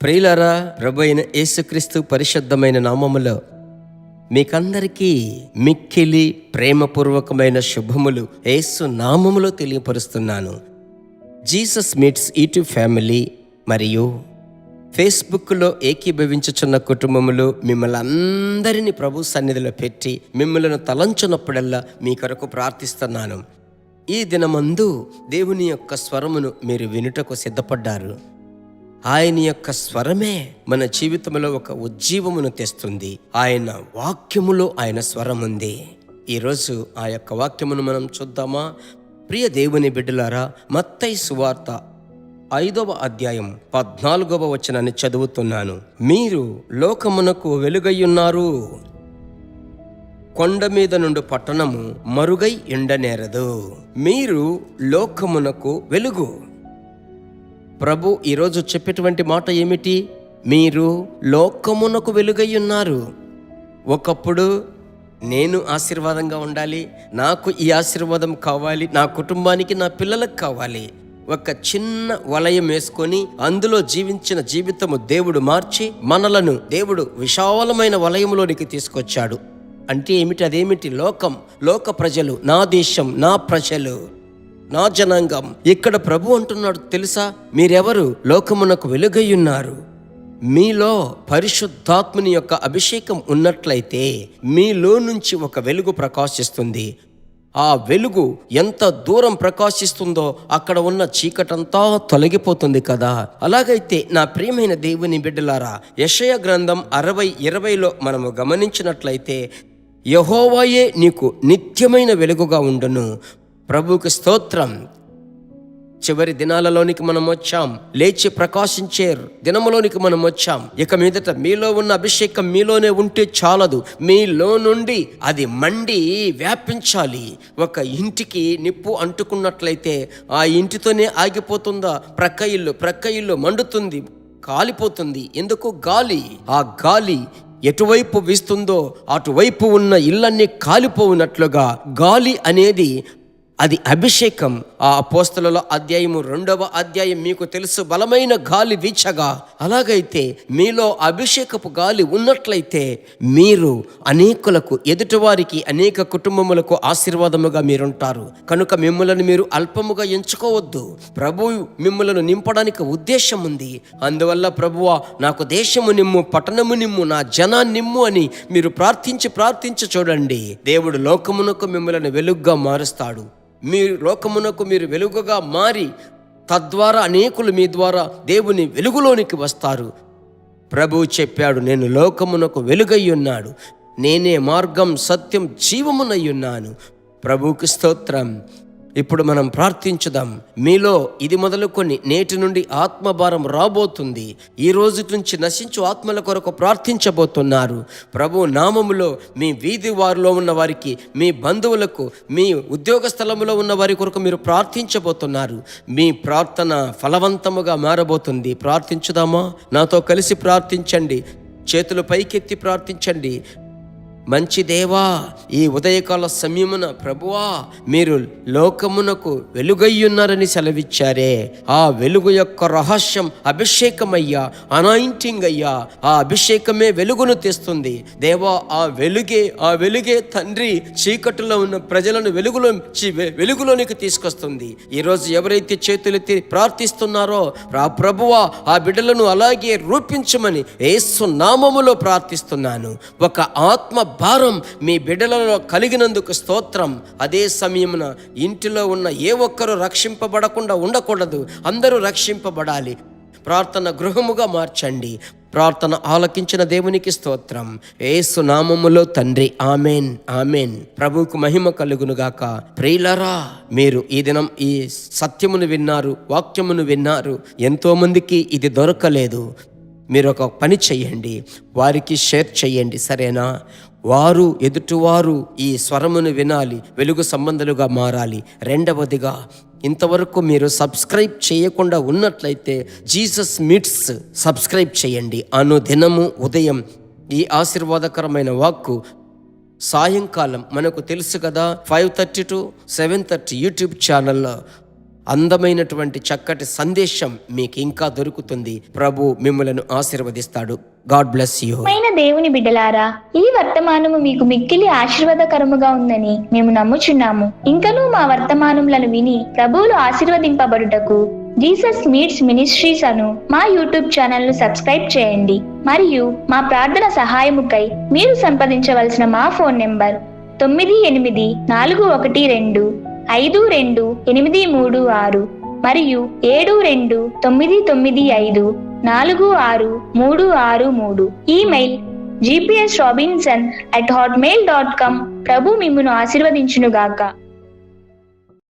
ప్రియులారా, ప్రభు అయిన యేసుక్రీస్తు పరిశుద్ధమైన నామములో మీకందరికీ మిక్కిలి ప్రేమపూర్వకమైన శుభములు యేసు నామములో తెలియపరుస్తున్నాను. జీసస్ మీట్స్ యూట్యూబ్ ఫ్యామిలీ మరియు ఫేస్బుక్లో ఏకీభవించుచున్న కుటుంబములు మిమ్మల్ని అందరినీ ప్రభు సన్నిధిలో పెట్టి మిమ్మల్ని తలంచున్నప్పుడల్లా మీ కొరకు ప్రార్థిస్తున్నాను. ఈ దినమందు దేవుని యొక్క స్వరమును మీరు వినుటకు సిద్ధపడ్డారు. ఆయన యొక్క స్వరమే మన జీవితంలో ఒక ఉజ్జీవమును తెస్తుంది. ఆయన వాక్యములో ఆయన స్వరం ఉంది. ఈరోజు ఆ యొక్క వాక్యమును మనం చూద్దామా? ప్రియ దేవుని బిడ్డలారా, మత్తయి సువార్త 5వ అధ్యాయం 14వ వచనాన్ని చదువుతున్నాను. మీరు లోకమునకు వెలుగయ్యున్నారు. కొండ మీద నుండి పట్టణము మరుగై ఎండనేరదు. మీరు లోకమునకు వెలుగు. ప్రభు ఈరోజు చెప్పేటువంటి మాట ఏమిటి? మీరు లోకమునకు వెలుగై ఉన్నారు. ఒకప్పుడు నేను ఆశీర్వాదంగా ఉండాలి, నాకు ఈ ఆశీర్వాదం కావాలి, నా కుటుంబానికి, నా పిల్లలకు కావాలి. ఒక చిన్న వలయం వేసుకొని అందులో జీవించిన జీవితము దేవుడు మార్చి మనలను దేవుడు విశాలమైన వలయంలోనికి తీసుకొచ్చాడు. అంటే ఏమిటి? అదేమిటి? లోకం, లోక ప్రజలు, నా దేశం, నా ప్రజలు, నా జనాంగం. ఇక్కడ ప్రభు అంటున్నాడు తెలుసా? మీరెవరు? లోకమునకు వెలుగై ఉన్నారు. మీలో పరిశుద్ధాత్ముని యొక్క అభిషేకం ఉన్నట్లయితే మీలో నుంచి ఒక వెలుగు ప్రకాశిస్తుంది. ఆ వెలుగు ఎంత దూరం ప్రకాశిస్తుందో అక్కడ ఉన్న చీకటంతా తొలగిపోతుంది కదా. అలాగైతే నా ప్రియమైన దేవుని బిడ్డలారా, యెషయా గ్రంథం 60:20లో మనము గమనించినట్లయితే, యెహోవాయే నీకు నిత్యమైన వెలుగుగా ఉండును. ప్రభువుకి స్తోత్రం. చివరి దినాలలోనికి మనం వచ్చాం. లేచి ప్రకాశించే దినములోనికి మనం వచ్చాం. ఇక మీదట మీలో ఉన్న అభిషేకం మీలోనే ఉంటే చాలదు, మీలో నుండి అది మండి వ్యాపించాలి. ఒక ఇంటికి నిప్పు అంటుకున్నట్లయితే ఆ ఇంటితోనే ఆగిపోతుందా? ప్రక్క ఇల్లు మండుతుంది, కాలిపోతుంది. ఎందుకు? గాలి. ఆ గాలి ఎటువైపు వీస్తుందో అటువైపు ఉన్న ఇళ్ళన్నీ కాలిపోవునట్లుగా గాలి అనేది అది అభిషేకం. ఆ అపోస్తలుల అధ్యాయము 2వ అధ్యాయం మీకు తెలుసు, బలమైన గాలి వీచగా. అలాగైతే మీలో అభిషేకపు గాలి ఉన్నట్లయితే మీరు అనేకులకు, ఎదుటివారికి, అనేక కుటుంబములకు ఆశీర్వాదముగా మీరుంటారు. కనుక మిమ్మల్ని మీరు అల్పముగా ఎంచుకోవద్దు. ప్రభువు మిమ్మల్ని నింపడానికి ఉద్దేశం ఉంది. అందువల్ల ప్రభువా, నాకు దేశము నిమ్ము, పట్టణము నిమ్ము, నా జనాన్ని నిమ్ము అని మీరు ప్రార్థించి చూడండి. దేవుడు లోకమునకు మిమ్మల్ని వెలుగుగా మారుస్తాడు. మీరు లోకమునకు మీరు వెలుగుగా మారి తద్వారా అనేకులు మీ ద్వారా దేవుని వెలుగులోనికి వస్తారు. ప్రభువు చెప్పాడు, నేను లోకమునకు వెలుగై ఉన్నాడు, నేనే మార్గం, సత్యం, జీవమునై ఉన్నాను. ప్రభువుకి స్తోత్రం. ఇప్పుడు మనం ప్రార్థించుదాం. మీలో ఇది మొదలుకొని నేటి నుండి ఆత్మభారం రాబోతుంది. ఈ రోజు నుంచి నశించు ఆత్మల కొరకు ప్రార్థించబోతున్నారు. ప్రభు నామములో మీ వీధి వారిలో ఉన్న వారికి, మీ బంధువులకు, మీ ఉద్యోగ స్థలములో ఉన్న వారి కొరకు మీరు ప్రార్థించబోతున్నారు. మీ ప్రార్థన ఫలవంతముగా మారబోతుంది. ప్రార్థించుదామా? నాతో కలిసి ప్రార్థించండి. చేతులు పైకెత్తి ప్రార్థించండి. మంచి దేవా, ఈ ఉదయకాల సమయమున ప్రభువా, మీరు లోకమునకు వెలుగయ్యున్నారని సెలవిచ్చారే. ఆ వెలుగు యొక్క రహస్యం అభిషేకమయ్యా, అనాయింటింగ్ అయ్యా. ఆ అభిషేకమే వెలుగును తెస్తుంది. దేవా, ఆ వెలుగే తండ్రి చీకటిలో ఉన్న ప్రజలను వెలుగులోనికి తీసుకొస్తుంది. ఈరోజు ఎవరైతే చేతులెత్తి ప్రార్థిస్తున్నారో ఆ ప్రభువా, ఆ బిడ్డలను అలాగే రూపించమని యేసు నామములో ప్రార్థిస్తున్నాను. ఒక ఆత్మ భారం మీ బిడ్డలలో కలిగినందుకు స్తోత్రం. అదే సమయమున ఇంటిలో ఉన్న ఏ ఒక్కరూ రక్షింపబడకుండా ఉండకూడదు, అందరూ రక్షింపబడాలి. ప్రార్థన గృహముగా మార్చండి. ప్రార్థన ఆలకించిన దేవునికి స్తోత్రం. యేసు నామములో తండ్రి, ఆమెన్, ఆమెన్. ప్రభువుకు మహిమ కలుగునుగాక. ప్రియులారా, మీరు ఈ దినం ఈ సత్యమును విన్నారు, వాక్యమును విన్నారు. ఎంతో మందికి ఇది దొరకలేదు. మీరు ఒక పని చెయ్యండి, వారికి షేర్ చెయ్యండి, సరేనా? వారు, ఎదుటివారు ఈ స్వరమును వినాలి, వెలుగు సంబంధాలుగా మారాలి. రెండవదిగా, ఇంతవరకు మీరు సబ్స్క్రైబ్ చేయకుండా ఉన్నట్లయితే జీసస్ మీట్స్ సబ్స్క్రైబ్ చేయండి. అనుదినము ఉదయం ఈ ఆశీర్వాదకరమైన వాక్కు సాయంకాలం మనకు తెలుసు కదా, 5:30 to 7:30 యూట్యూబ్ ఛానల్లో అందమైనటువంటి చక్కటి సందేశం మీకు ఇంకా దొరుకుతుంది. ప్రభు మిమ్మలను ఆశీర్వదిస్తాడు. God bless you. దేవుని బిడ్డలారా, ఈ వర్తమానము మీకు మిక్కిలి ఆశీర్వాదకరముగా ఉందని మేము నమ్ముచున్నాము. ఇంకనూ మా వర్తమానములను విని ప్రభువులు ఆశీర్వదింపబడుటకు జీసస్ మీట్స్ మినిస్ట్రీస్ అను మా యూట్యూబ్ ఛానల్ ను సబ్స్క్రైబ్ చేయండి. మరియు మా ప్రార్థన సహాయముకై మీరు సంప్రదించవలసిన మా ఫోన్ నెంబర్ 9841425286 మరియు 7295463663. Email gpsrobinson@hotmail.com. ప్రభు మిమ్మును ఆశీర్వదించునుగాక.